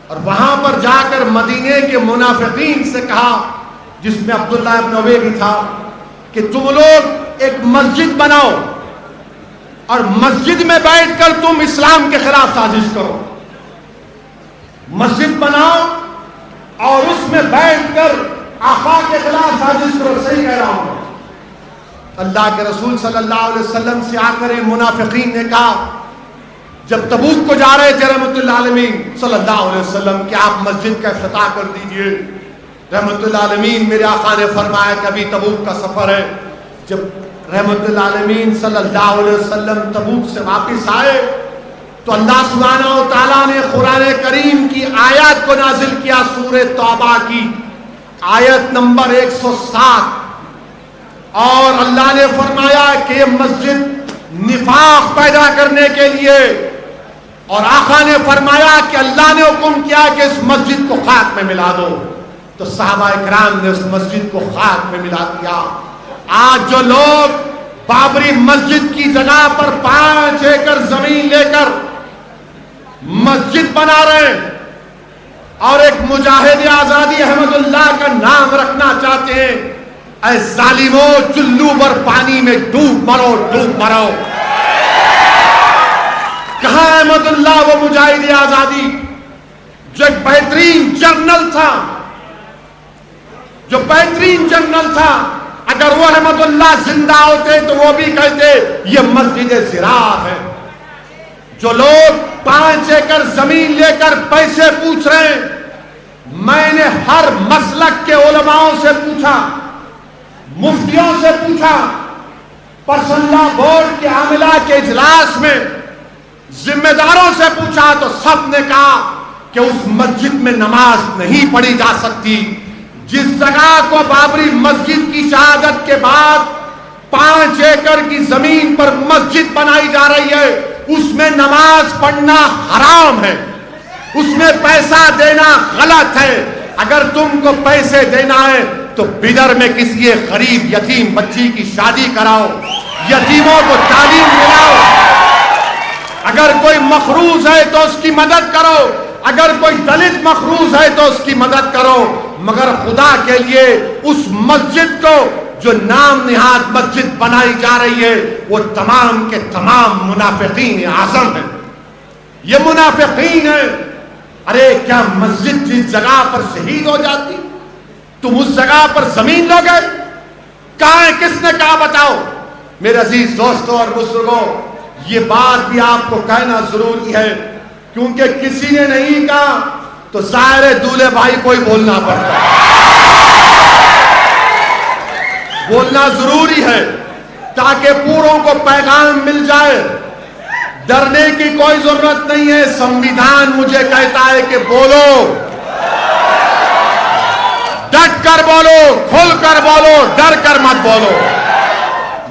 اور وہاں پر جا کر مدینے کے منافقین سے کہا, جس میں عبداللہ ابن ابی بھی تھا, کہ تم لوگ ایک مسجد بناؤ اور مسجد میں بیٹھ کر تم اسلام کے خلاف سازش کرو. مسجد بناؤ اور اس میں بیٹھ کر آقا کے خلاف سازش کرو. صحیح کہہ رہا ہوں. اللہ کے رسول صلی اللہ علیہ وسلم سے آ کر منافقین نے کہا, جب تبوک کو جا رہے تھے رحمت اللہ عالمین صلی اللہ علیہ وسلم, کہ آپ مسجد کا افتتاح کر دیجئے. رحمت اللہ عالمین میرے آقا نے فرمایا کہ ابھی تبوک کا سفر ہے. جب رحمت اللہ عالمین صلی اللہ علیہ وسلم تبوک سے واپس آئے, تو اللہ سبحانہ و تعالیٰ نے قرآن کریم کی آیات کو نازل کیا, سورہ توبہ کی آیت نمبر 107, اور اللہ نے فرمایا کہ یہ مسجد نفاق پیدا کرنے کے لیے, اور آقا نے فرمایا کہ اللہ نے حکم کیا کہ اس مسجد کو خاک میں ملا دو. تو صحابہ کرام نے اس مسجد کو خاک میں ملا دیا. آج جو لوگ بابری مسجد کی جگہ پر 5 ایکڑ زمین لے کر مسجد بنا رہے ہیں اور ایک مجاہد آزادی احمد اللہ کا نام رکھنا چاہتے ہیں, اے ظالموں, چلو پر پانی میں ڈوب مرو, ڈوب مرو. کہاں احمد اللہ وہ مجاہد آزادی جو ایک بہترین جنرل تھا, جو بہترین جنرل تھا؟ اگر وہ احمد اللہ زندہ ہوتے تو وہ بھی کہتے یہ مسجد زراعت ہے. جو لوگ 5 ایکڑ زمین لے کر پیسے پوچھ رہے ہیں, میں نے ہر مسلک کے علماء سے پوچھا, مفتیوں سے پوچھا, پرسنل بورڈ کے عاملہ کے اجلاس میں ذمہ داروں سے پوچھا, تو سب نے کہا کہ اس مسجد میں نماز نہیں پڑھی جا سکتی. جس جگہ کو بابری مسجد کی شہادت کے بعد 5 ایکڑ کی زمین پر مسجد بنائی جا رہی ہے, اس میں نماز پڑھنا حرام ہے, اس میں پیسہ دینا غلط ہے. اگر تم کو پیسے دینا ہے تو بدر میں کسی غریب یتیم بچی کی شادی کراؤ, یتیموں کو تعلیم دلاؤ. اگر کوئی مخروض ہے تو اس کی مدد کرو, اگر کوئی دلت مخروض ہے تو اس کی مدد کرو. مگر خدا کے لیے اس مسجد کو جو نام نہاد مسجد بنائی جا رہی ہے وہ تمام کے تمام منافقین اعظم ہیں. یہ منافقین ہیں. ارے کیا مسجد جس جگہ پر شہید ہو جاتی تم اس جگہ پر زمین لو گے؟ کہاں ہے؟ کس نے کہا بتاؤ؟ میرے عزیز دوستوں اور بزرگوں, یہ بات بھی آپ کو کہنا ضروری ہے, کیونکہ کسی نے نہیں کہا تو ظاہر دولہے بھائی کو ہی بولنا پڑتا ہے. بولنا ضروری ہے تاکہ پوروں کو پیغام مل جائے. ڈرنے کی کوئی ضرورت نہیں ہے. سنویدھان مجھے کہتا ہے کہ بولو, ڈٹ کر بولو, کھل کر بولو, ڈر کر مت بولو.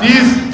30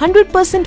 100%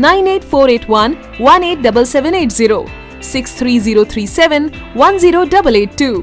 98481 187780, 63037 10882।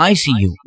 ICU,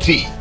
3